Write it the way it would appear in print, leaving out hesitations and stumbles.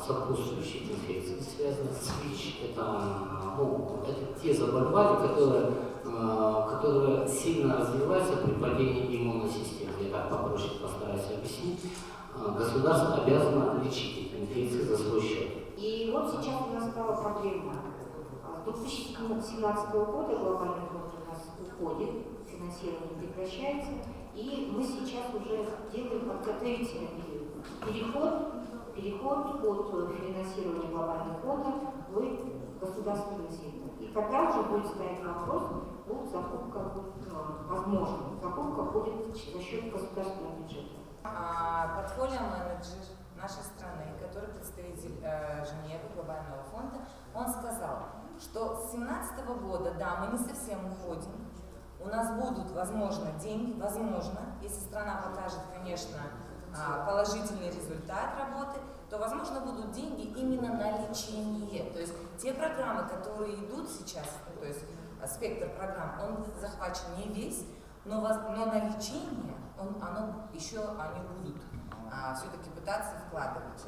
Сопутствующие инфекции, связанные с ВИЧ, это те заболевания, которые сильно развиваются при падении иммунной системы. Я так попроще постараюсь объяснить. Государство обязано лечить эти инфекции за свой счет. И вот сейчас у нас стала проблема. С 2017 года глобальный фонд у нас уходит, финансирование прекращается, и мы сейчас уже делаем подготовительный переход от финансирования глобального фонда в государственный сектор. И тогда уже будет стоять вопрос о закупке, возможно, закупка будет за счет государственного бюджета. Портфолио-менеджер нашей страны, который представитель Женевы, глобального фонда, он сказал, что с 2017 года, да, мы не совсем уходим, у нас будут, возможно, деньги, возможно, если страна покажет, конечно, положительный результат работы, то, возможно, будут деньги именно на лечение. То есть те программы, которые идут сейчас, то есть спектр программ, он захвачен не весь, но на лечение они будут все-таки пытаться вкладывать.